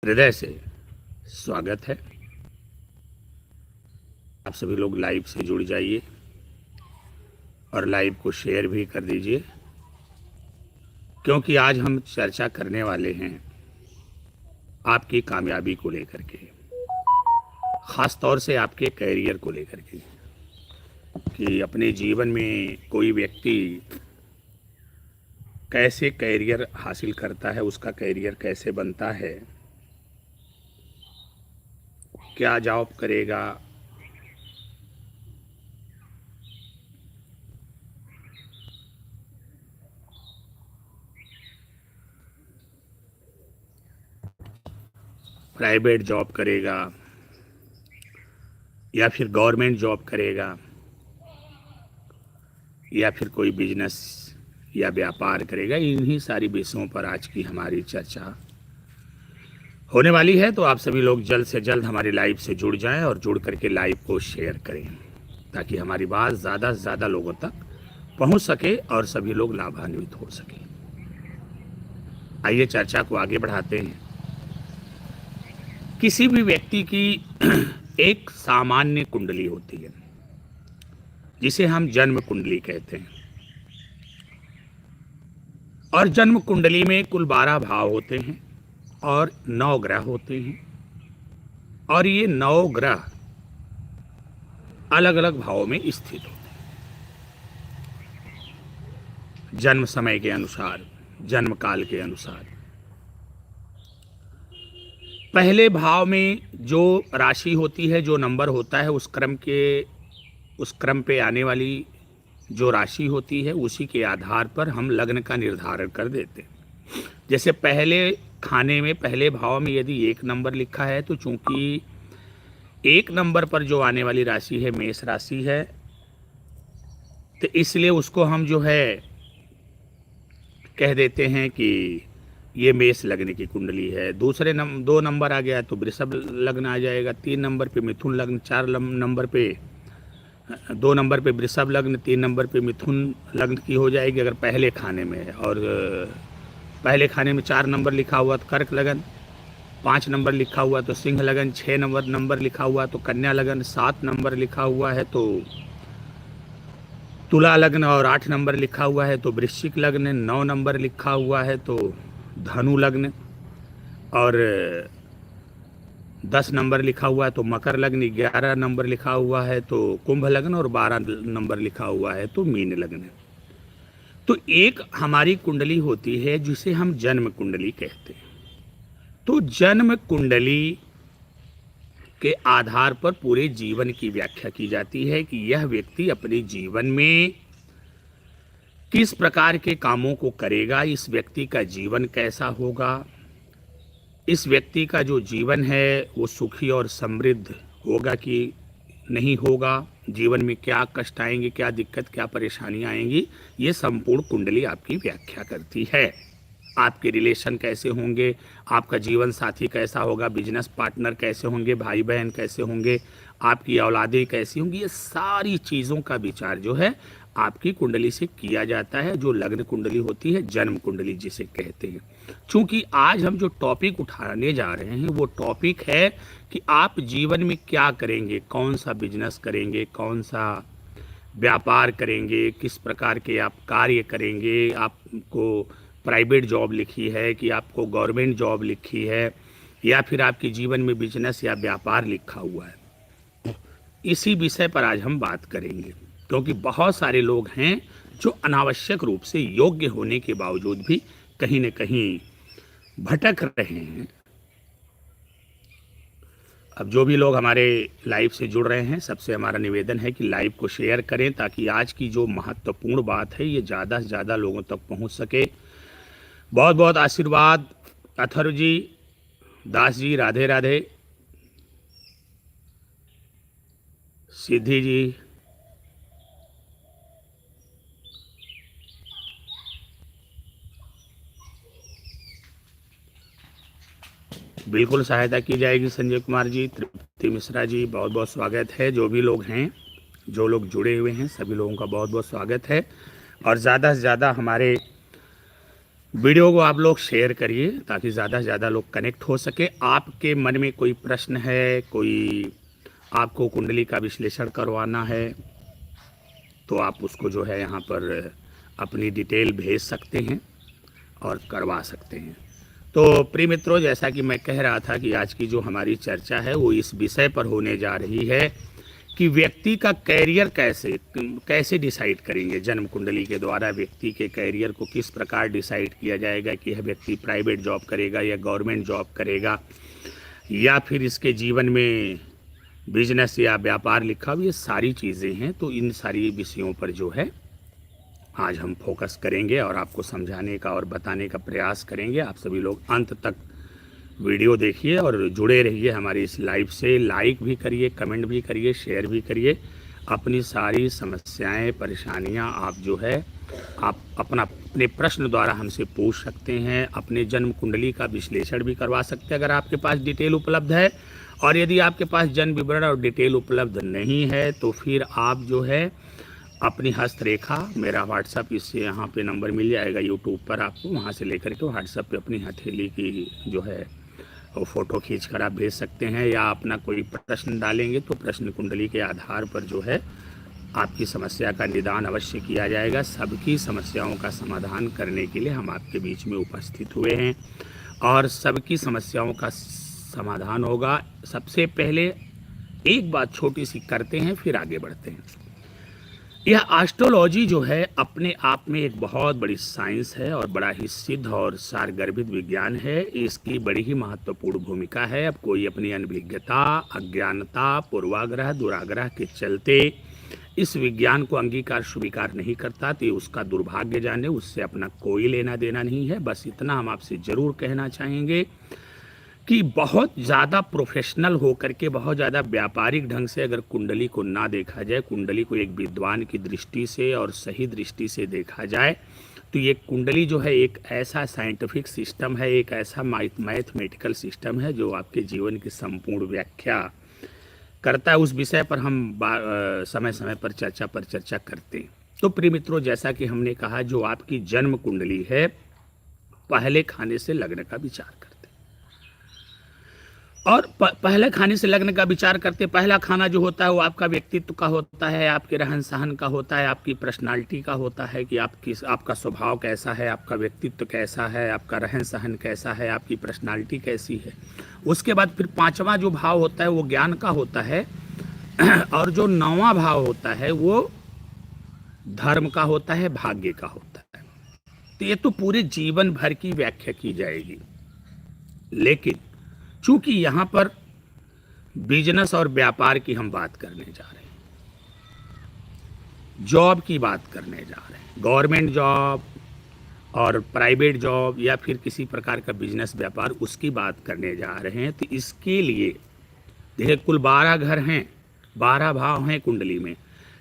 हृदय से स्वागत है। आप सभी लोग लाइव से जुड़ जाइए और लाइव को शेयर भी कर दीजिए, क्योंकि आज हम चर्चा करने वाले हैं आपकी कामयाबी को लेकर के, ख़ास तौर से आपके कैरियर को लेकर के, कि अपने जीवन में कोई व्यक्ति कैसे कैरियर हासिल करता है, उसका कैरियर कैसे बनता है, क्या जॉब करेगा, प्राइवेट जॉब करेगा या फिर गवर्नमेंट जॉब करेगा या फिर कोई बिजनेस या व्यापार करेगा। इन्हीं सारी विषयों पर आज की हमारी चर्चा होने वाली है। तो आप सभी लोग जल्द से जल्द हमारी लाइव से जुड़ जाएं और जुड़ करके लाइव को शेयर करें, ताकि हमारी बात ज़्यादा से ज़्यादा लोगों तक पहुंच सके और सभी लोग लाभान्वित हो सके। आइए चर्चा को आगे बढ़ाते हैं। किसी भी व्यक्ति की एक सामान्य कुंडली होती है, जिसे हम जन्म कुंडली कहते हैं, और जन्म कुंडली में कुल 12 भाव होते हैं और 9 ग्रह होते हैं, और ये 9 ग्रह अलग अलग भावों में स्थित होते हैं, जन्म समय के अनुसार, जन्म काल के अनुसार। पहले भाव में जो राशि होती है, जो नंबर होता है, उस क्रम पे आने वाली जो राशि होती है, उसी के आधार पर हम लग्न का निर्धारण कर देते हैं। जैसे पहले खाने में, पहले भाव में यदि 1 नंबर लिखा है, तो चूंकि 1 नंबर पर जो आने वाली राशि है मेष राशि है, तो इसलिए उसको हम जो है कह देते हैं कि ये मेष लग्न की कुंडली है। 2 नंबर आ गया तो वृषभ लग्न आ जाएगा, 3 नंबर पे मिथुन लग्न, 2 नंबर पे वृषभ लग्न, 3 नंबर पे मिथुन लग्न की हो जाएगी अगर पहले खाने में है। और पहले खाने में 4 नंबर लिखा हुआ तो कर्क लगन, 5 नंबर लिखा हुआ तो सिंह लगन, 6 नंबर लिखा हुआ तो कन्या लगन, 7 नंबर लिखा हुआ है तो तुला लग्न, और 8 नंबर लिखा हुआ है तो वृश्चिक लग्न, 9 नंबर लिखा हुआ है तो धनु लग्न, और 10 नंबर लिखा हुआ है तो मकर लग्न, 11 नंबर लिखा हुआ है तो कुंभ लग्न, और 12 नंबर लिखा हुआ है तो मीन लग्न। तो एक हमारी कुंडली होती है जिसे हम जन्म कुंडली कहते हैं। तो जन्म कुंडली के आधार पर पूरे जीवन की व्याख्या की जाती है कि यह व्यक्ति अपने जीवन में किस प्रकार के कामों को करेगा, इस व्यक्ति का जीवन कैसा होगा, इस व्यक्ति का जो जीवन है वो सुखी और समृद्ध होगा कि नहीं होगा, जीवन में क्या कष्ट आएंगे, क्या दिक्कत, क्या परेशानियां आएंगी, ये संपूर्ण कुंडली आपकी व्याख्या करती है। आपके रिलेशन कैसे होंगे, आपका जीवन साथी कैसा होगा, बिजनेस पार्टनर कैसे होंगे, भाई बहन कैसे होंगे, आपकी औलादें कैसी होंगी, ये सारी चीज़ों का विचार जो है आपकी कुंडली से किया जाता है, जो लग्न कुंडली होती है, जन्म कुंडली जिसे कहते हैं। चूंकि आज हम जो टॉपिक उठाने जा रहे हैं वो टॉपिक है कि आप जीवन में क्या करेंगे, कौन सा बिजनेस करेंगे, कौन सा व्यापार करेंगे, किस प्रकार के आप कार्य करेंगे, आपको प्राइवेट जॉब लिखी है कि आपको गवर्नमेंट जॉब लिखी है, या फिर आपके जीवन में बिजनेस या व्यापार लिखा हुआ है। इसी विषय पर आज हम बात करेंगे, क्योंकि बहुत सारे लोग हैं जो अनावश्यक रूप से योग्य होने के बावजूद भी कहीं न कहीं भटक रहे हैं। अब जो भी लोग हमारे लाइव से जुड़ रहे हैं, सबसे हमारा निवेदन है कि लाइव को शेयर करें, ताकि आज की जो महत्वपूर्ण बात है ये ज़्यादा से ज़्यादा लोगों तक पहुंच सके। बहुत बहुत आशीर्वाद अथर्व जी, दास जी, राधे राधे, सिद्धि जी, बिल्कुल सहायता की जाएगी। संजय कुमार जी, तृप्ति मिश्रा जी, बहुत बहुत स्वागत है। जो भी लोग हैं, जो लोग जुड़े हुए हैं, सभी लोगों का बहुत बहुत स्वागत है। और ज़्यादा से ज़्यादा हमारे वीडियो को आप लोग शेयर करिए ताकि ज़्यादा से ज़्यादा लोग कनेक्ट हो सके। आपके मन में कोई प्रश्न है, कोई आपको कुंडली का विश्लेषण करवाना है, तो आप उसको जो है यहाँ पर अपनी डिटेल भेज सकते हैं और करवा सकते हैं। तो प्रिय मित्रों, जैसा कि मैं कह रहा था कि आज की जो हमारी चर्चा है वो इस विषय पर होने जा रही है कि व्यक्ति का कैरियर कैसे डिसाइड करेंगे। जन्म कुंडली के द्वारा व्यक्ति के कैरियर को किस प्रकार डिसाइड किया जाएगा कि यह व्यक्ति प्राइवेट जॉब करेगा या गवर्नमेंट जॉब करेगा, या फिर इसके जीवन में बिजनेस या व्यापार लिखा हुआ, ये सारी चीज़ें हैं। तो इन सारी विषयों पर जो है आज हम फोकस करेंगे और आपको समझाने का और बताने का प्रयास करेंगे। आप सभी लोग अंत तक वीडियो देखिए और जुड़े रहिए हमारी इस लाइव से। लाइक भी करिए, कमेंट भी करिए, शेयर भी करिए। अपनी सारी समस्याएं, परेशानियां आप जो है आप अपने प्रश्न द्वारा हमसे पूछ सकते हैं। अपने जन्म कुंडली का विश्लेषण भी करवा सकते हैं अगर आपके पास डिटेल उपलब्ध है। और यदि आपके पास जन्म विवरण और डिटेल उपलब्ध नहीं है तो फिर आप जो है अपनी हस्तरेखा, मेरा व्हाट्सअप इससे यहाँ पे नंबर मिल जाएगा यूट्यूब पर आपको, वहाँ से लेकर के व्हाट्सअप पे अपनी हथेली की जो है वो फ़ोटो खींच कर आप भेज सकते हैं। या अपना कोई प्रश्न डालेंगे तो प्रश्न कुंडली के आधार पर जो है आपकी समस्या का निदान अवश्य किया जाएगा। सबकी समस्याओं का समाधान करने के लिए हम आपके बीच में उपस्थित हुए हैं और सबकी समस्याओं का समाधान होगा। सबसे पहले एक बात छोटी सी करते हैं, फिर आगे बढ़ते हैं। यह एस्ट्रोलॉजी जो है अपने आप में एक बहुत बड़ी साइंस है और बड़ा ही सिद्ध और सारगर्भित विज्ञान है। इसकी बड़ी ही महत्वपूर्ण भूमिका है। अब कोई अपनी अनभिज्ञता, अज्ञानता, पूर्वाग्रह, दुराग्रह के चलते इस विज्ञान को अंगीकार स्वीकार नहीं करता तो उसका दुर्भाग्य जाने, उससे अपना कोई लेना देना नहीं है। बस इतना हम आपसे ज़रूर कहना चाहेंगे कि बहुत ज़्यादा प्रोफेशनल होकर के, बहुत ज़्यादा व्यापारिक ढंग से अगर कुंडली को ना देखा जाए, कुंडली को एक विद्वान की दृष्टि से और सही दृष्टि से देखा जाए, तो ये कुंडली जो है एक ऐसा साइंटिफिक सिस्टम है, एक ऐसा मैथमेटिकल सिस्टम है जो आपके जीवन की संपूर्ण व्याख्या करता है। उस विषय पर हम समय समय पर चर्चा करते हैं। तो प्रिय मित्रों, जैसा कि हमने कहा, जो आपकी जन्म कुंडली है, पहले खाने से लग्न का विचार करते और पहले खाने से लग्न का विचार करते। पहला खाना जो होता है वो आपका व्यक्तित्व का होता है, आपके रहन सहन का होता है, आपकी पर्सनालिटी का होता है कि आपका स्वभाव कैसा है, आपका व्यक्तित्व कैसा है, आपका रहन सहन कैसा है, आपकी पर्सनालिटी कैसी है। उसके बाद फिर पांचवा जो भाव होता है वो ज्ञान का होता है और जो नौवां भाव होता है वो धर्म का होता है, भाग्य का होता है। तो ये तो पूरे जीवन भर की व्याख्या की जाएगी। लेकिन चूंकि यहाँ पर बिजनेस और व्यापार की हम बात करने जा रहे हैं, जॉब की बात करने जा रहे हैं, गवर्नमेंट जॉब और प्राइवेट जॉब या फिर किसी प्रकार का बिजनेस व्यापार, उसकी बात करने जा रहे हैं। तो इसके लिए देखिए, कुल 12 घर हैं, 12 भाव हैं कुंडली में।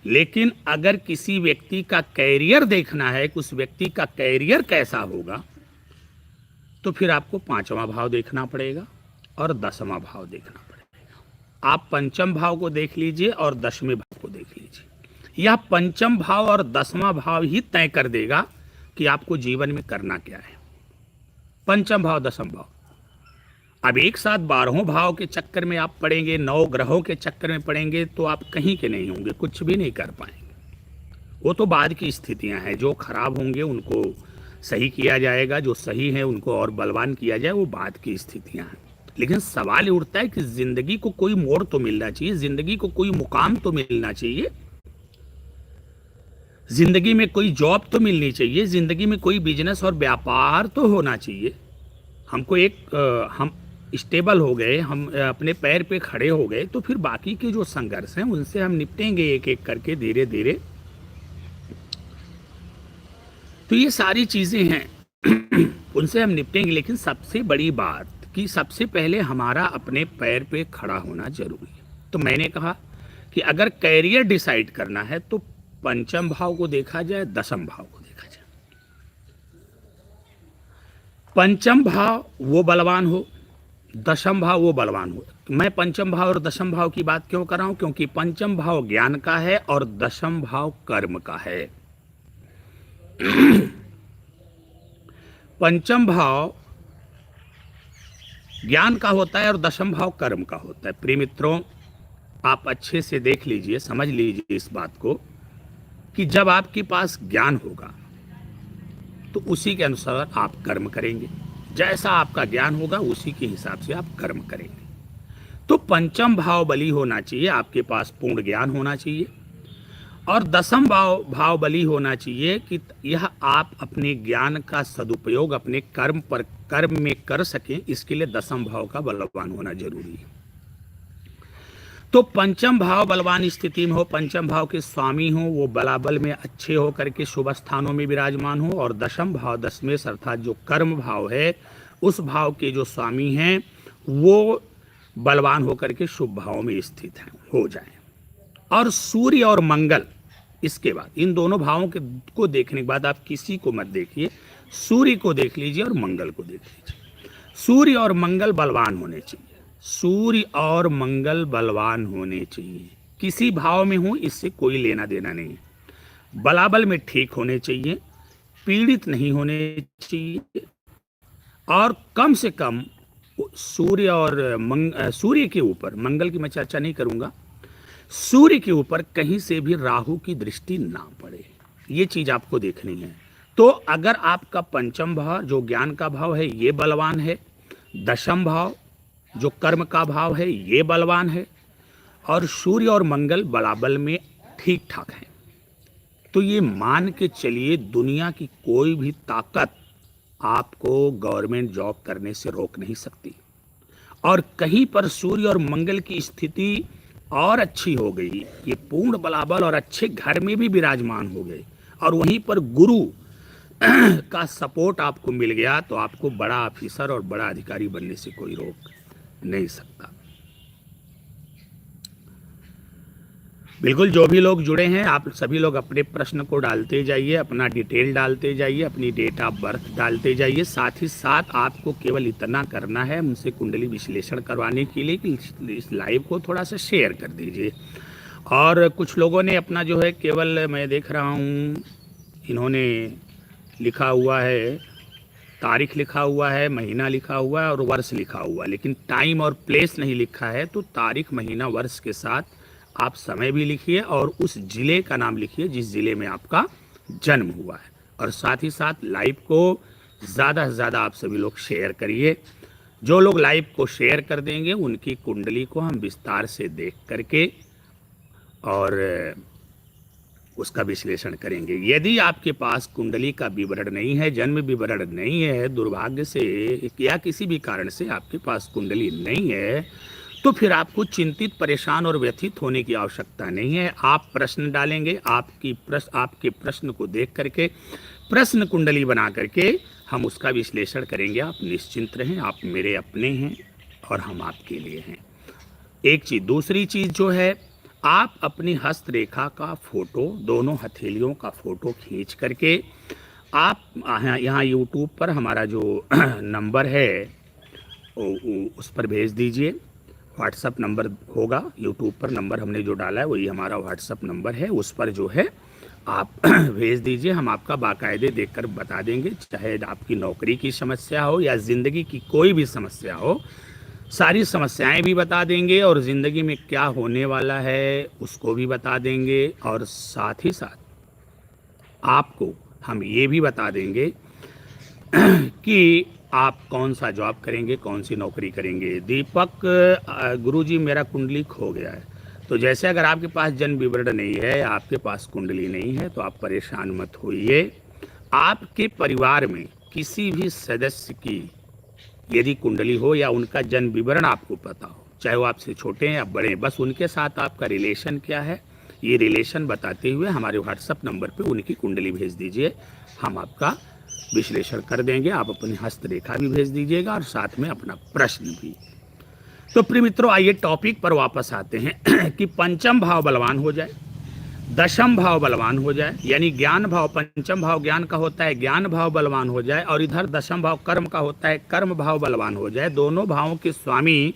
लेकिन अगर किसी व्यक्ति का कैरियर देखना है कि उस व्यक्ति का कैरियर कैसा होगा, तो फिर आपको 5वां भाव देखना पड़ेगा और 10वां भाव देखना पड़ेगा। आप 5म भाव को देख लीजिए और 10वें भाव को देख लीजिए। यह 5म भाव और 10वां भाव ही तय कर देगा कि आपको जीवन में करना क्या है। 5म भाव, 10म भाव। अब एक साथ 12 भाव के चक्कर में आप पड़ेंगे, 9 ग्रहों के चक्कर में पड़ेंगे, तो आप कहीं के नहीं होंगे, कुछ भी नहीं कर पाएंगे। वो तो बाद की स्थितियां हैं। जो खराब होंगे उनको सही किया जाएगा, जो सही है उनको और बलवान किया जाए, वो बाद की स्थितियां हैं। लेकिन सवाल उठता है कि जिंदगी को कोई मोड़ तो मिलना चाहिए, जिंदगी को कोई मुकाम तो मिलना चाहिए, जिंदगी में कोई जॉब तो मिलनी चाहिए, जिंदगी में कोई बिजनेस और व्यापार तो होना चाहिए। हमको हम स्टेबल हो गए, हम अपने पैर पे खड़े हो गए, तो फिर बाकी के जो संघर्ष हैं उनसे हम निपटेंगे एक एक करके, धीरे धीरे। तो ये सारी चीजें हैं उनसे हम निपटेंगे। लेकिन सबसे बड़ी बात कि सबसे पहले हमारा अपने पैर पे खड़ा होना जरूरी है। तो मैंने कहा कि अगर कैरियर डिसाइड करना है तो 5म भाव को देखा जाए, 10म भाव को देखा जाए। 5म भाव वो बलवान हो, 10म भाव वो बलवान हो। मैं 5म भाव और 10म भाव की बात क्यों कर रहा हूं? क्योंकि 5म भाव ज्ञान का है और 10म भाव कर्म का है। पंचम भाव ज्ञान का होता है और दशम भाव कर्म का होता है। प्रिय मित्रों, आप अच्छे से देख लीजिए, समझ लीजिए इस बात को कि जब आपके पास ज्ञान होगा तो उसी के अनुसार आप कर्म करेंगे। जैसा आपका ज्ञान होगा उसी के हिसाब से आप कर्म करेंगे। तो पंचम भाव बली होना चाहिए, आपके पास पूर्ण ज्ञान होना चाहिए, और दसम भाव बली होना चाहिए कि यह आप अपने ज्ञान का सदुपयोग अपने कर्म में कर सकें। इसके लिए दसम भाव का बलवान होना जरूरी है। तो पंचम भाव बलवान स्थिति में हो, पंचम भाव के स्वामी हो, वो बलाबल में अच्छे हो करके शुभ स्थानों में विराजमान हो, और दशम भाव दशमेश अर्थात जो कर्म भाव है उस भाव के जो स्वामी हैं वो बलवान होकर के शुभ भाव में स्थित हैं हो जाए। और सूर्य और मंगल, इसके बाद इन दोनों भावों को देखने के बाद आप किसी को मत देखिए, सूर्य को देख लीजिए और मंगल को देख लीजिए। सूर्य और मंगल बलवान होने चाहिए, सूर्य और मंगल बलवान होने चाहिए। किसी भाव में हो इससे कोई लेना देना नहीं है। बलाबल में ठीक होने चाहिए, पीड़ित नहीं होने चाहिए, और कम से कम सूर्य और सूर्य के ऊपर, मंगल की मैं चर्चा नहीं करूंगा, सूर्य के ऊपर कहीं से भी राहु की दृष्टि ना पड़े, ये चीज आपको देखनी है। तो अगर आपका पंचम भाव जो ज्ञान का भाव है ये बलवान है, दशम भाव जो कर्म का भाव है ये बलवान है, और सूर्य और मंगल बलाबल में ठीक ठाक है, तो ये मान के चलिए दुनिया की कोई भी ताकत आपको गवर्नमेंट जॉब करने से रोक नहीं सकती। और कहीं पर सूर्य और मंगल की स्थिति और अच्छी हो गई, ये पूर्ण बलाबल और अच्छे घर में भी विराजमान हो गए, और वहीं पर गुरु का सपोर्ट आपको मिल गया, तो आपको बड़ा ऑफिसर और बड़ा अधिकारी बनने से कोई रोक नहीं सकता। बिल्कुल, जो भी लोग जुड़े हैं आप सभी लोग अपने प्रश्न को डालते जाइए, अपना डिटेल डालते जाइए, अपनी डेट ऑफ बर्थ डालते जाइए। साथ ही साथ आपको केवल इतना करना है मुझसे कुंडली विश्लेषण करवाने के लिए कि इस लाइव को थोड़ा सा शेयर कर दीजिए। और कुछ लोगों ने अपना जो है केवल, मैं देख रहा हूँ इन्होंने लिखा हुआ है, तारीख लिखा हुआ है, महीना लिखा हुआ है और वर्ष लिखा हुआ है, लेकिन टाइम और प्लेस नहीं लिखा है। तो तारीख, महीना, वर्ष के साथ आप समय भी लिखिए और उस जिले का नाम लिखिए जिस जिले में आपका जन्म हुआ है। और साथ ही साथ लाइव को ज़्यादा से ज़्यादा आप सभी लोग शेयर करिए। जो लोग लाइव को शेयर कर देंगे उनकी कुंडली को हम विस्तार से देख करके और उसका विश्लेषण करेंगे। यदि आपके पास कुंडली का विवरण नहीं है, जन्म विवरण नहीं है, दुर्भाग्य से या किसी भी कारण से आपके पास कुंडली नहीं है, तो फिर आपको चिंतित, परेशान और व्यथित होने की आवश्यकता नहीं है। आप प्रश्न डालेंगे, आपके प्रश्न को देख करके प्रश्न कुंडली बना करके हम उसका विश्लेषण करेंगे। आप निश्चिंत रहें, आप मेरे अपने हैं और हम आपके लिए हैं। एक चीज़, दूसरी चीज़ जो है, आप अपनी हस्त रेखा का फोटो, दोनों हथेलियों का फोटो खींच करके आप यहाँ यूट्यूब पर हमारा जो नंबर है उस पर भेज दीजिए। व्हाट्सअप नंबर होगा, यूट्यूब पर नंबर हमने जो डाला है वही हमारा व्हाट्सअप नंबर है, उस पर जो है आप भेज दीजिए। हम आपका बाकायदे देखकर बता देंगे, चाहे आपकी नौकरी की समस्या हो या ज़िंदगी की कोई भी समस्या हो, सारी समस्याएं भी बता देंगे और ज़िंदगी में क्या होने वाला है उसको भी बता देंगे। और साथ ही साथ आपको हम ये भी बता देंगे कि आप कौन सा जॉब करेंगे, कौन सी नौकरी करेंगे। दीपक गुरुजी, मेरा कुंडली खो गया है। तो जैसे अगर आपके पास जन्म विवरण नहीं है, आपके पास कुंडली नहीं है, तो आप परेशान मत होइए। आपके परिवार में किसी भी सदस्य की यदि कुंडली हो या उनका जन्म विवरण आपको पता हो, चाहे वो आपसे छोटे हैं या बड़े हैं, बस उनके साथ आपका रिलेशन क्या है ये रिलेशन बताते हुए हमारे व्हाट्सएप नंबर पे उनकी कुंडली भेज दीजिए, हम आपका विश्लेषण कर देंगे। आप अपनी हस्तरेखा भी भेज दीजिएगा और साथ में अपना प्रश्न भी। तो प्रिय मित्रों, आइए टॉपिक पर वापस आते हैं कि पंचम भाव बलवान हो जाए, दशम भाव बलवान हो जाए, यानी ज्ञान भाव, पंचम भाव ज्ञान का होता है, ज्ञान भाव बलवान हो जाए, और इधर दशम भाव कर्म का होता है, कर्म भाव बलवान हो जाए। दोनों भावों के स्वामी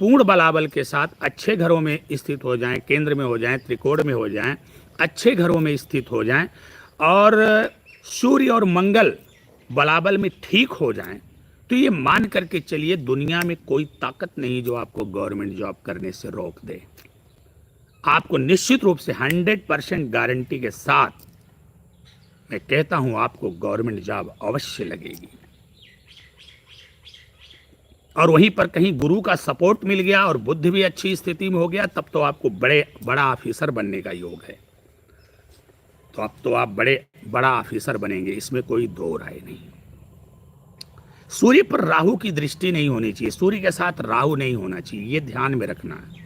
पूर्ण बलाबल के साथ अच्छे घरों में स्थित हो जाएं, केंद्र में हो जाएं, त्रिकोण में हो जाएं, अच्छे घरों में स्थित हो जाएं, और सूर्य और मंगल बलाबल में ठीक हो जाएं, तो ये मान करके चलिए दुनिया में कोई ताकत नहीं जो आपको गवर्नमेंट जॉब करने से रोक दे। आपको निश्चित रूप से 100% गारंटी के साथ मैं कहता हूं आपको गवर्नमेंट जॉब अवश्य लगेगी। और वहीं पर कहीं गुरु का सपोर्ट मिल गया और बुद्धि भी अच्छी स्थिति में हो गया, तब तो आपको बड़ा ऑफिसर बनने का योग है। तो अब तो आप बड़ा ऑफिसर बनेंगे, इसमें कोई दो राय नहीं। सूर्य पर राहु की दृष्टि नहीं होनी चाहिए, सूर्य के साथ राहु नहीं होना चाहिए, ये ध्यान में रखना है।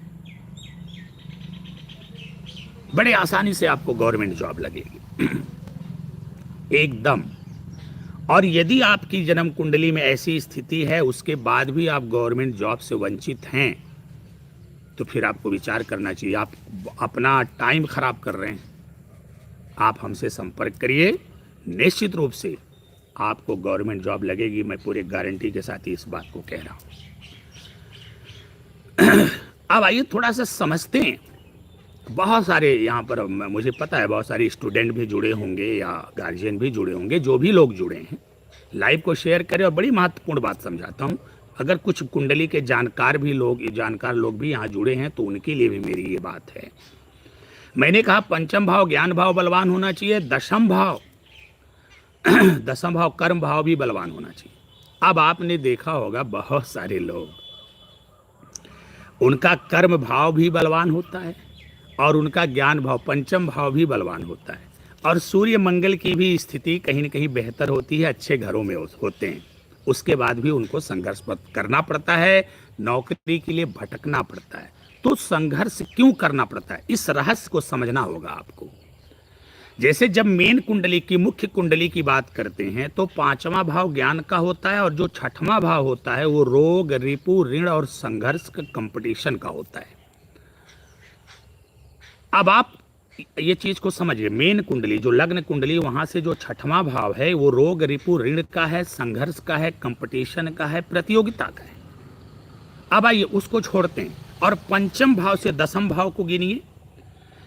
बड़े आसानी से आपको गवर्नमेंट जॉब लगेगी एकदम। और यदि आपकी जन्म कुंडली में ऐसी स्थिति है उसके बाद भी आप गवर्नमेंट जॉब से वंचित हैं, तो फिर आपको विचार करना चाहिए, आप अपना टाइम खराब कर रहे हैं। आप हमसे संपर्क करिए, निश्चित रूप से आपको गवर्नमेंट जॉब लगेगी। मैं पूरे गारंटी के साथ इस बात को कह रहा हूं। अब आइए थोड़ा सा समझते हैं। बहुत सारे यहाँ पर मुझे पता है बहुत सारे स्टूडेंट भी जुड़े होंगे या गार्जियन भी जुड़े होंगे। जो भी लोग जुड़े हैं लाइव को शेयर करें। और बड़ी महत्वपूर्ण बात समझाता हूँ, अगर कुछ कुंडली के जानकार लोग भी यहाँ जुड़े हैं तो उनके लिए भी मेरी ये बात है। मैंने कहा पंचम भाव ज्ञान भाव बलवान होना चाहिए, दशम भाव कर्म भाव भी बलवान होना चाहिए। अब आपने देखा होगा बहुत सारे लोग, उनका कर्म भाव भी बलवान होता है और उनका ज्ञान भाव पंचम भाव भी बलवान होता है। और सूर्य मंगल की भी स्थिति कहीं न कहीं बेहतर होती है, अच्छे घरों में होते हैं। उसके बाद भी उनको संघर्ष करना पड़ता है, नौकरी के लिए भटकना पड़ता है। तो संघर्ष क्यों करना पड़ता है, इस रहस्य को समझना होगा आपको। जैसे जब मेन कुंडली की मुख्य कुंडली की बात करते हैं तो पांचवा भाव ज्ञान का होता है और जो छठवां भाव होता है वो रोग, रिपु, ऋण और संघर्ष का कंपटीशन का होता है। अब आप ये चीज को समझिए, मेन कुंडली जो लग्न कुंडली वहां से जो छठवां भाव है वो रोग, रिपु, ऋण का है, संघर्ष का है, कंपटीशन का है, प्रतियोगिता का है। अब आइए उसको छोड़ते हैं और पंचम भाव से दसम भाव को गिनिए।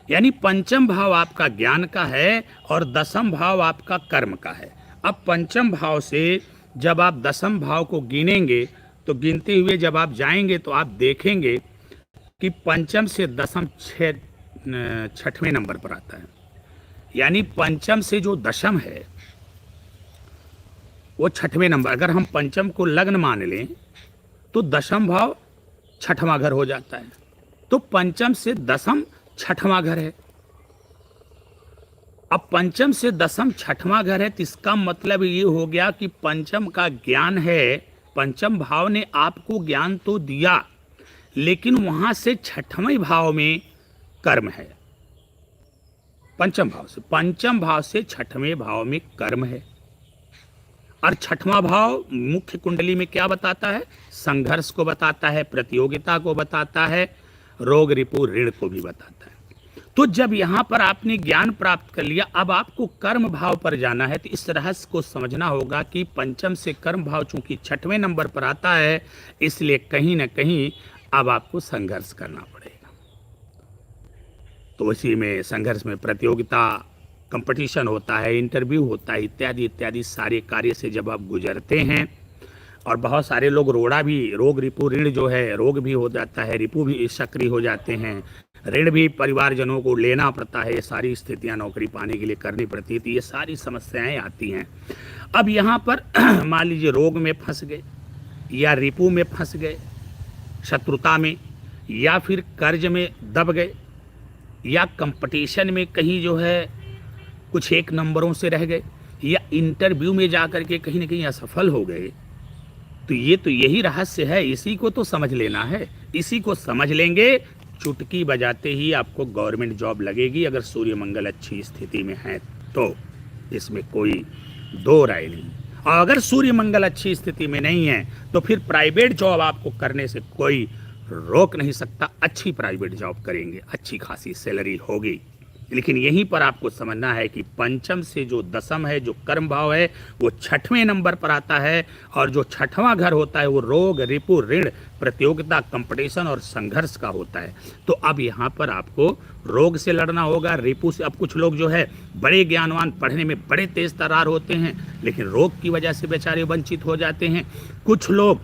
यानी पंचम भाव आपका ज्ञान का है और दसम भाव आपका कर्म का है। अब पंचम भाव से जब आप दसम भाव को गिनेंगे तो गिनते हुए जब आप जाएंगे तो आप देखेंगे कि पंचम से दसम छठवें नंबर पर आता है। यानी पंचम से जो दशम है वो छठवें नंबर। अगर हम पंचम को लग्न मान लें तो दशम भाव छठवां घर हो जाता है। तो पंचम से दसम छठवां घर है। अब पंचम से दसम छठवां घर है तो इसका मतलब ये हो गया कि पंचम का ज्ञान है। पंचम भाव ने आपको ज्ञान तो दिया लेकिन वहां से छठवें भाव में कर्म है। पंचम भाव से छठवें भाव में कर्म है। और छठवां भाव मुख्य कुंडली में क्या बताता है, संघर्ष को बताता है, प्रतियोगिता को बताता है, रोग, रिपु, ऋण को भी बताता है। तो जब यहां पर आपने ज्ञान प्राप्त कर लिया, अब आपको कर्म भाव पर जाना है। तो इस रहस्य को समझना होगा कि पंचम से कर्म भाव चूंकि छठवें नंबर पर आता है, इसलिए कहीं ना कहीं अब आपको संघर्ष करना पड़ेगा। तो इसी में संघर्ष में प्रतियोगिता, कंपटीशन होता है, इंटरव्यू होता है, इत्यादि इत्यादि सारे कार्य से जब आप गुजरते हैं। और बहुत सारे लोग रोग, रिपु, ऋण जो है, रोग भी हो जाता है, रिपु भी सक्रिय हो जाते हैं, ऋण भी परिवारजनों को लेना पड़ता है। ये सारी स्थितियां नौकरी पाने के लिए करनी पड़ती है। तो ये सारी समस्याएं आती हैं। अब यहाँ पर मान लीजिए रोग में फंस गए या रिपु में फंस गए, शत्रुता में, या फिर कर्ज में दब गए, या कंपटीशन में कहीं जो है कुछ एक नंबरों से रह गए, या इंटरव्यू में जा कर के कहीं ना कहीं असफल हो गए। तो यही रहस्य है, इसी को तो समझ लेना है। इसी को समझ लेंगे, चुटकी बजाते ही आपको गवर्नमेंट जॉब लगेगी अगर सूर्य मंगल अच्छी स्थिति में है तो। इसमें कोई दो राय नहीं। और अगर सूर्य मंगल अच्छी स्थिति में नहीं है तो फिर प्राइवेट जॉब आपको करने से कोई रोक नहीं सकता। अच्छी प्राइवेट जॉब करेंगे, अच्छी खासी सैलरी होगी। लेकिन यहीं पर आपको समझना है कि पंचम से जो दसम है, जो कर्म भाव है, वो छठवें नंबर पर आता है। और जो छठवां घर होता है वो रोग, रिपु, ऋण, प्रतियोगिता, कंपटीशन और संघर्ष का होता है। तो अब यहाँ पर आपको रोग से लड़ना होगा, रिपु से। अब कुछ लोग जो है बड़े ज्ञानवान, पढ़ने में बड़े तेज तर्रार होते हैं, लेकिन रोग की वजह से बेचारे वंचित हो जाते हैं। कुछ लोग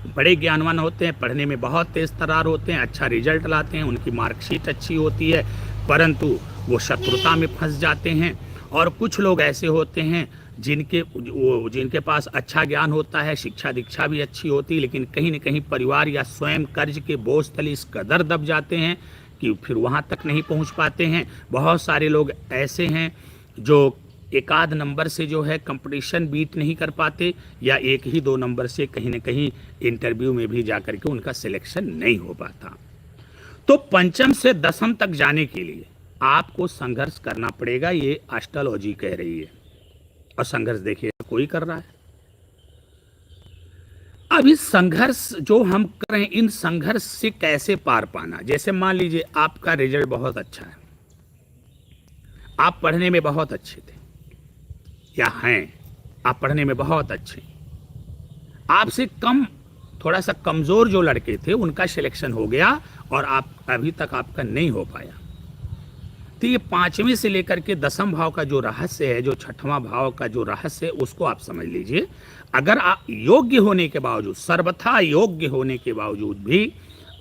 बड़े ज्ञानवान होते हैं, पढ़ने में बहुत तेज तर्रार होते हैं, अच्छा रिजल्ट लाते हैं, उनकी मार्कशीट अच्छी होती है, परंतु वो शत्रुता में फंस जाते हैं। और कुछ लोग ऐसे होते हैं जिनके पास अच्छा ज्ञान होता है, शिक्षा दीक्षा भी अच्छी होती है, लेकिन कहीं न कहीं परिवार या स्वयं कर्ज के बोझ तले इस कदर दब जाते हैं कि फिर वहाँ तक नहीं पहुँच पाते हैं। बहुत सारे लोग ऐसे हैं जो एक आध नंबर से जो है कंपटीशन बीट नहीं कर पाते, या एक ही दो नंबर से कहीं न कहीं इंटरव्यू में भी जाकर के उनका सिलेक्शन नहीं हो पाता। तो पंचम से दसम तक जाने के लिए आपको संघर्ष करना पड़ेगा, ये एस्ट्रोलॉजी कह रही है। और संघर्ष देखिए कोई कर रहा है। अब इस संघर्ष जो हम कर रहे हैं, इन संघर्ष से कैसे पार पाना। जैसे मान लीजिए आपका रिजल्ट बहुत अच्छा है, आप पढ़ने में बहुत अच्छे थे या हैं, आप पढ़ने में बहुत अच्छे, आपसे कम, थोड़ा सा कमजोर जो लड़के थे उनका सिलेक्शन हो गया और आप अभी तक आपका नहीं हो पाया। तो ये पांचवें से लेकर के दसम भाव का जो रहस्य है, जो छठवां भाव का जो रहस्य है, उसको आप समझ लीजिए। अगर आप योग्य होने के बावजूद, सर्वथा योग्य होने के बावजूद भी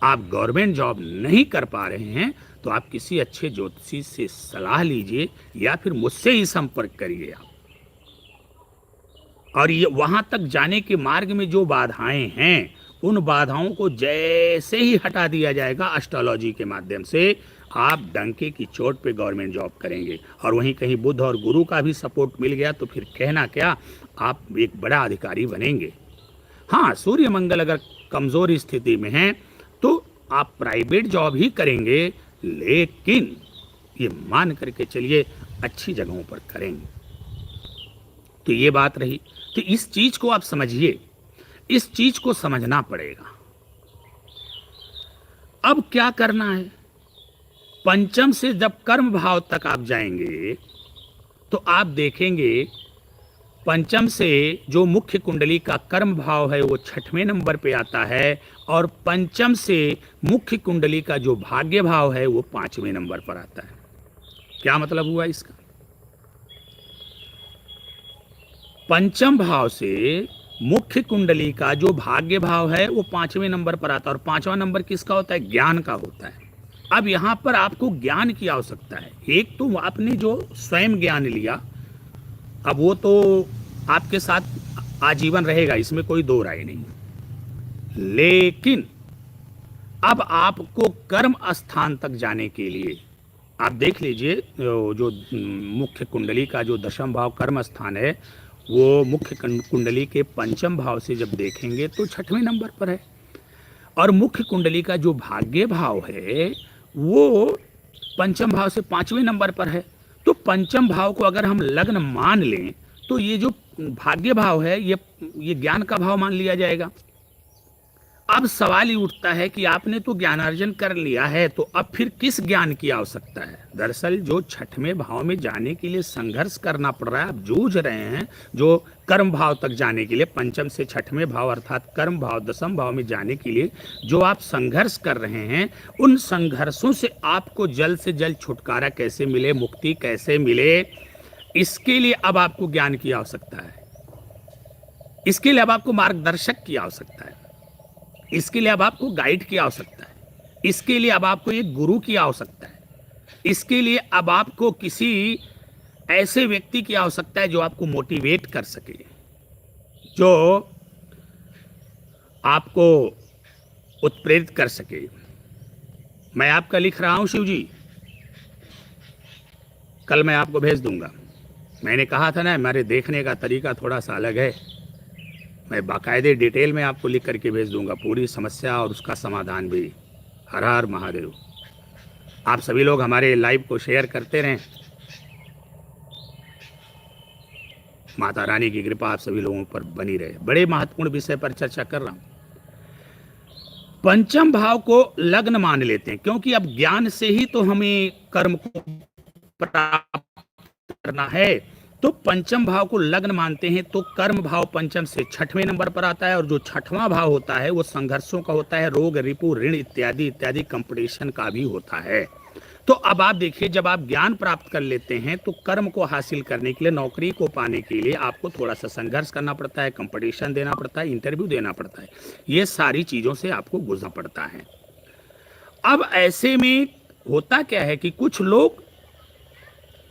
आप गवर्नमेंट जॉब नहीं कर पा रहे हैं, तो आप किसी अच्छे ज्योतिषी से सलाह लीजिए या फिर मुझसे ही संपर्क करिए आप। और ये वहां तक जाने के मार्ग में जो बाधाएं हैं, उन बाधाओं को जैसे ही हटा दिया जाएगा एस्ट्रोलॉजी के माध्यम से, आप डंके की चोट पे गवर्नमेंट जॉब करेंगे। और वहीं कहीं बुध और गुरु का भी सपोर्ट मिल गया तो फिर कहना क्या, आप एक बड़ा अधिकारी बनेंगे। हाँ, सूर्य मंगल अगर कमजोर स्थिति में हैं तो आप प्राइवेट जॉब ही करेंगे, लेकिन ये मान करके चलिए अच्छी जगहों पर करेंगे। तो ये बात रही। तो इस चीज को आप समझिए, इस चीज को समझना पड़ेगा। अब क्या करना है, पंचम से जब कर्म भाव तक आप जाएंगे तो आप देखेंगे पंचम से जो मुख्य कुंडली का कर्म भाव है वो छठवें नंबर पे आता है, और पंचम से मुख्य कुंडली का जो भाग्य भाव है वो पांचवें नंबर पर आता है। क्या मतलब हुआ इसका, पंचम भाव से मुख्य कुंडली का जो भाग्य भाव है वो पांचवें नंबर पर आता है, और पांचवा नंबर किसका होता है, ज्ञान का होता है। अब यहां पर आपको ज्ञान की आवश्यकता है। एक तो आपने जो स्वयं ज्ञान लिया, अब वो तो आपके साथ आजीवन रहेगा, इसमें कोई दो राय नहीं, लेकिन अब आपको कर्म स्थान तक जाने के लिए आप देख लीजिए, जो मुख्य कुंडली का जो दशम भाव कर्म स्थान है वो मुख्य कुंडली के पंचम भाव से जब देखेंगे तो छठवें नंबर पर है, और मुख्य कुंडली का जो भाग्य भाव है वो पंचम भाव से पांचवें नंबर पर है। तो पंचम भाव को अगर हम लग्न मान लें तो ये जो भाग्य भाव है ये ज्ञान का भाव मान लिया जाएगा। अब सवाल ही उठता है कि आपने तो ज्ञानार्जन कर लिया है, तो अब फिर किस ज्ञान की आवश्यकता है। दरअसल जो छठवें भाव में जाने के लिए संघर्ष करना पड़ रहा है, आप जूझ रहे हैं, जो कर्म भाव तक जाने के लिए, पंचम से छठवें भाव अर्थात कर्म भाव दसम भाव में जाने के लिए जो आप संघर्ष कर रहे हैं, उन संघर्षों से आपको जल्द से जल्द छुटकारा कैसे मिले, मुक्ति कैसे मिले, इसके लिए अब आपको ज्ञान की आवश्यकता है। इसके लिए अब आपको मार्गदर्शक की आवश्यकता है, इसके लिए अब आपको गाइड की आवश्यकता है, इसके लिए अब आपको एक गुरु की आवश्यकता है, इसके लिए अब आपको किसी ऐसे व्यक्ति की आवश्यकता है जो आपको मोटिवेट कर सके, जो आपको उत्प्रेरित कर सके। मैं आपका लिख रहा हूं शिव जी, कल मैं आपको भेज दूंगा। मैंने कहा था ना, मेरे देखने का तरीका थोड़ा सा अलग है, मैं बाकायदे डिटेल में आपको लिख करके भेज दूंगा, पूरी समस्या और उसका समाधान भी। हर हर महादेव। आप सभी लोग हमारे लाइव को शेयर करते रहें, माता रानी की कृपा आप सभी लोगों पर बनी रहे। बड़े महत्वपूर्ण विषय पर चर्चा कर रहा हूं। पंचम भाव को लग्न मान लेते हैं, क्योंकि अब ज्ञान से ही तो हमें कर्म को प्राप्त करना है। तो पंचम भाव को लग्न मानते हैं, तो कर्म भाव पंचम से छठवें नंबर पर आता है, और जो छठवां भाव होता है वो संघर्षों का होता है, रोग, रिपु, ऋण इत्यादि इत्यादि कंपटीशन का भी होता है। तो अब आप देखिए, जब आप ज्ञान प्राप्त कर लेते हैं तो कर्म को हासिल करने के लिए, नौकरी को पाने के लिए आपको थोड़ा सा संघर्ष करना पड़ता है, कंपटीशन देना पड़ता है, इंटरव्यू देना पड़ता है, ये सारी चीज़ों से आपको गुजरना पड़ता है। अब ऐसे में होता क्या है कि कुछ लोग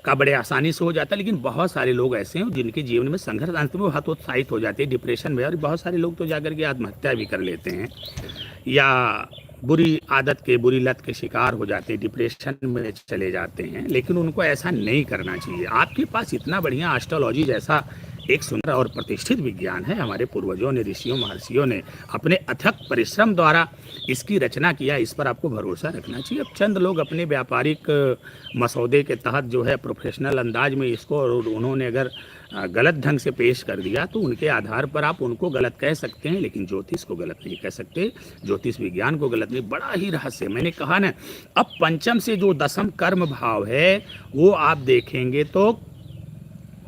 का बड़े आसानी से हो जाता है, लेकिन बहुत सारे लोग ऐसे हैं जिनके जीवन में संघर्ष अंत में हतोत्साहित हो जाते हैं, डिप्रेशन में, और बहुत सारे लोग तो जाकर के आत्महत्या भी कर लेते हैं, या बुरी आदत के, बुरी लत के शिकार हो जाते हैं, डिप्रेशन में चले जाते हैं। लेकिन उनको ऐसा नहीं करना चाहिए। आपके पास इतना बढ़िया एस्ट्रोलॉजी जैसा एक सुंदर और प्रतिष्ठित विज्ञान है, हमारे पूर्वजों ने, ऋषियों महर्षियों ने अपने अथक परिश्रम द्वारा इसकी रचना किया, इस पर आपको भरोसा रखना चाहिए। अब चंद लोग अपने व्यापारिक मसौदे के तहत जो है प्रोफेशनल अंदाज में इसको, और उन्होंने अगर गलत ढंग से पेश कर दिया तो उनके आधार पर आप उनको गलत कह सकते हैं, लेकिन ज्योतिष को गलत नहीं कह सकते, ज्योतिष विज्ञान को गलत नहीं। बड़ा ही रहस्य, मैंने कहा ना। अब पंचम से जो दसम कर्म भाव है वो आप देखेंगे तो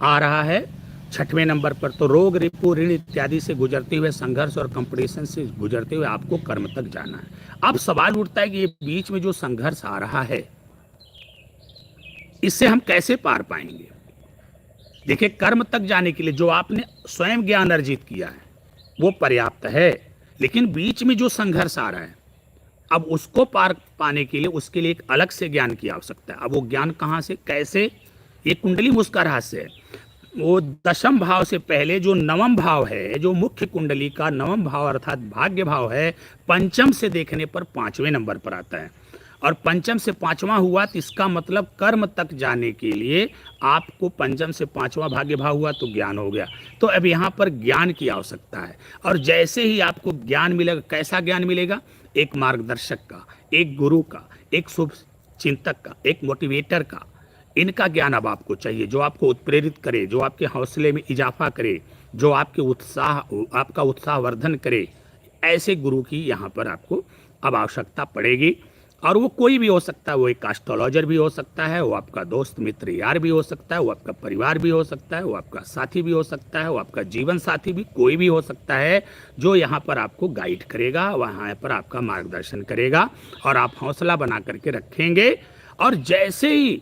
आ रहा है छठवें नंबर पर। तो रोग, रिपु, ऋण इत्यादि से गुजरते हुए, संघर्ष और कंपटीशन से गुजरते हुए आपको कर्म तक जाना है। अब सवाल उठता है कि ये बीच में जो संघर्ष आ रहा है इससे हम कैसे पार पाएंगे। देखिए, कर्म तक जाने के लिए जो आपने स्वयं ज्ञान अर्जित किया है वो पर्याप्त है, लेकिन बीच में जो संघर्ष आ रहा है, अब उसको पार पाने के लिए उसके लिए एक अलग से ज्ञान की आवश्यकता है। अब वो ज्ञान कहाँ से, कैसे, ये कुंडली उसका रहस्य है। वो दशम भाव से पहले जो नवम भाव है, जो मुख्य कुंडली का नवम भाव अर्थात भाग्य भाव है, पंचम से देखने पर पांचवें नंबर पर आता है, और पंचम से पांचवा हुआ तो इसका मतलब कर्म तक जाने के लिए आपको पंचम से पांचवा भाग्य भाव हुआ तो ज्ञान हो गया। तो अब यहाँ पर ज्ञान की आवश्यकता है, और जैसे ही आपको ज्ञान मिलेगा, कैसा ज्ञान मिलेगा, एक मार्गदर्शक का, एक गुरु का, एक शुभ चिंतक का, एक मोटिवेटर का, इनका ज्ञान अब आपको चाहिए, जो आपको उत्प्रेरित करे, जो आपके हौसले में इजाफा करे, जो आपके आपका उत्साहवर्धन करे। ऐसे गुरु की यहाँ पर आपको अब आवश्यकता पड़ेगी, और वो कोई भी हो सकता है। वो एक एस्ट्रोलॉजर भी हो सकता है, वो आपका दोस्त मित्र यार भी हो सकता है, वो आपका परिवार भी हो सकता है, वो आपका साथी भी हो सकता है, वो आपका जीवन साथी भी कोई भी हो सकता है, जो यहाँ पर आपको गाइड करेगा, वहाँ पर आपका मार्गदर्शन करेगा, और आप हौसला बना करके रखेंगे। और जैसे ही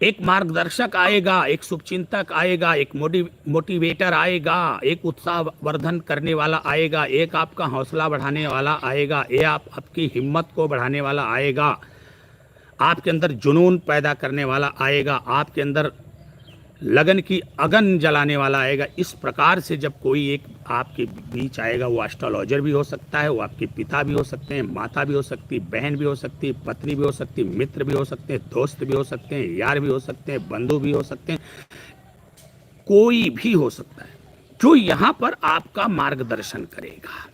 एक मार्गदर्शक आएगा, एक शुभचिंतक आएगा, एक मोटिवेटर आएगा, एक उत्साहवर्धन करने वाला आएगा, एक आपका हौसला बढ़ाने वाला आएगा, ये आपकी हिम्मत को बढ़ाने वाला आएगा, आपके अंदर जुनून पैदा करने वाला आएगा, आपके अंदर लगन की अगन जलाने वाला आएगा। इस प्रकार से जब कोई एक आपके बीच आएगा, वो एस्ट्रोलॉजर भी हो सकता है, वो आपके पिता भी हो सकते हैं, माता भी हो सकती, बहन भी हो सकती, पत्नी भी हो सकती, मित्र भी हो सकते हैं, दोस्त भी हो सकते हैं, यार भी हो सकते हैं, बंधु भी हो सकते हैं, कोई भी हो सकता है, जो यहाँ पर आपका मार्गदर्शन करेगा।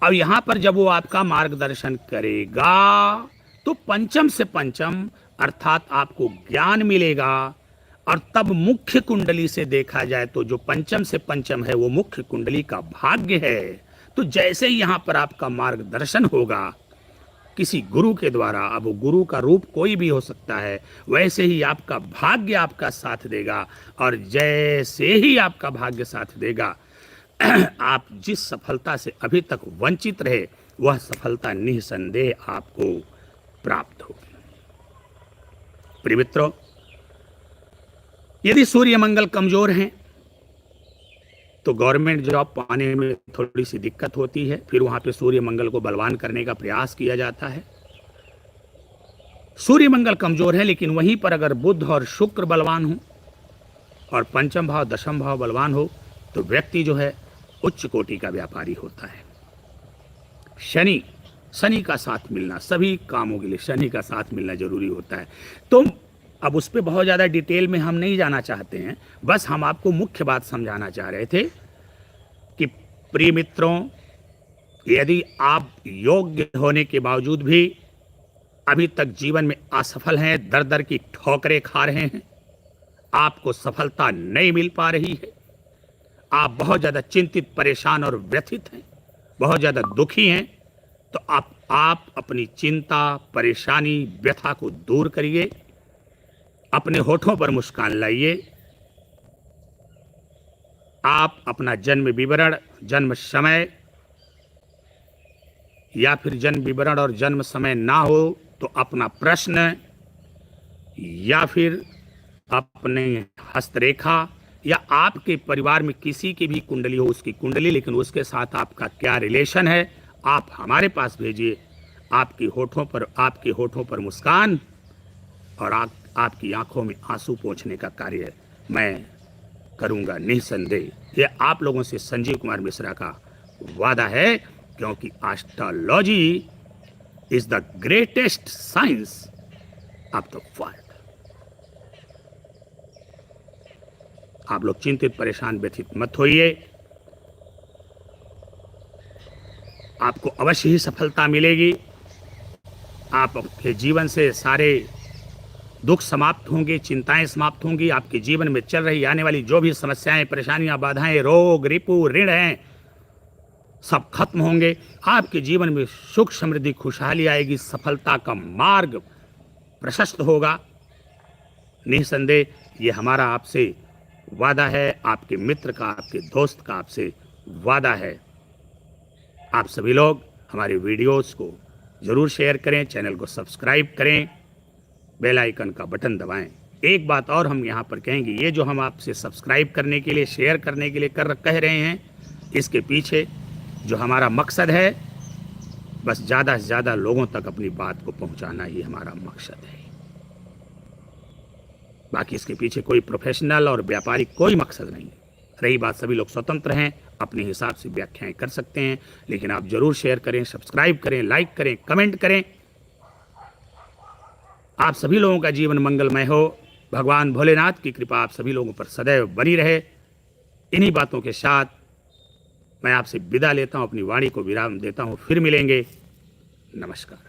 अब यहाँ पर जब वो आपका मार्गदर्शन करेगा तो पंचम से पंचम अर्थात आपको ज्ञान मिलेगा। और तब मुख्य कुंडली से देखा जाए तो जो पंचम से पंचम है वो मुख्य कुंडली का भाग्य है। तो जैसे ही यहाँ पर आपका मार्गदर्शन होगा किसी गुरु के द्वारा, अब वो गुरु का रूप कोई भी हो सकता है, वैसे ही आपका भाग्य आपका साथ देगा। और जैसे ही आपका भाग्य साथ देगा, आप जिस सफलता से अभी तक वंचित रहे वह सफलता निसंदेह आपको प्राप्त होगी। प्रिय मित्रों, यदि सूर्य मंगल कमजोर हैं तो गवर्नमेंट जॉब पाने में थोड़ी सी दिक्कत होती है, फिर वहां पे सूर्य मंगल को बलवान करने का प्रयास किया जाता है। सूर्य मंगल कमजोर है, लेकिन वहीं पर अगर बुध और शुक्र बलवान हो और पंचम भाव दशम भाव बलवान हो तो व्यक्ति जो है उच्च कोटि का व्यापारी होता है। शनि का साथ मिलना, सभी कामों के लिए शनि का साथ मिलना जरूरी होता है। तो अब उस पर बहुत ज़्यादा डिटेल में हम नहीं जाना चाहते हैं, बस हम आपको मुख्य बात समझाना चाह रहे थे कि प्रिय मित्रों, यदि आप योग्य होने के बावजूद भी अभी तक जीवन में असफल हैं, दर दर की ठोकरें खा रहे हैं, आपको सफलता नहीं मिल पा रही है, आप बहुत ज़्यादा चिंतित, परेशान और व्यथित हैं, बहुत ज़्यादा दुखी हैं, तो आप अपनी चिंता, परेशानी, व्यथा को दूर करिए, अपने होठों पर मुस्कान लाइए। आप अपना जन्म विवरण, जन्म समय, या फिर जन्म विवरण और जन्म समय ना हो तो अपना प्रश्न, या फिर अपने हस्तरेखा, या आपके परिवार में किसी की भी कुंडली हो, उसकी कुंडली, लेकिन उसके साथ आपका क्या रिलेशन है, आप हमारे पास भेजिए। आपके होठों पर मुस्कान और आपकी आंखों में आंसू पोंछने का कार्य मैं करूंगा निसंदेह। ये आप लोगों से संजीव कुमार मिश्रा का वादा है, क्योंकि astrology is the greatest science of the world. आप लोग चिंतित, परेशान, व्यथित मत होइए। आपको अवश्य ही सफलता मिलेगी। आपके जीवन से सारे दुख समाप्त होंगे, चिंताएं समाप्त होंगी। आपके जीवन में चल रही आने वाली जो भी समस्याएं, परेशानियां, बाधाएं, रोग, रिपु, ऋण हैं, सब खत्म होंगे। आपके जीवन में सुख, समृद्धि, खुशहाली आएगी। सफलता का मार्ग प्रशस्त होगा। निसंदेह ये हमारा आपसे वादा है, आपके मित्र का, आपके दोस्त का आपसे वादा है। आप सभी लोग हमारे वीडियोस को ज़रूर शेयर करें, चैनल को सब्सक्राइब करें, बेल आइकन का बटन दबाएं। एक बात और हम यहाँ पर कहेंगे, ये जो हम आपसे सब्सक्राइब करने के लिए, शेयर करने के लिए कह रहे हैं, इसके पीछे जो हमारा मकसद है, बस ज़्यादा से ज़्यादा लोगों तक अपनी बात को पहुँचाना ही हमारा मकसद है। बाकी इसके पीछे कोई प्रोफेशनल और व्यापारिक कोई मकसद नहीं है। रही बात, सभी लोग स्वतंत्र हैं, अपने हिसाब से व्याख्याएं कर सकते हैं, लेकिन आप जरूर शेयर करें, सब्सक्राइब करें, लाइक करें, कमेंट करें। आप सभी लोगों का जीवन मंगलमय हो। भगवान भोलेनाथ की कृपा आप सभी लोगों पर सदैव बनी रहे। इन्हीं बातों के साथ मैं आपसे विदा लेता हूं, अपनी वाणी को विराम देता हूं। फिर मिलेंगे। नमस्कार।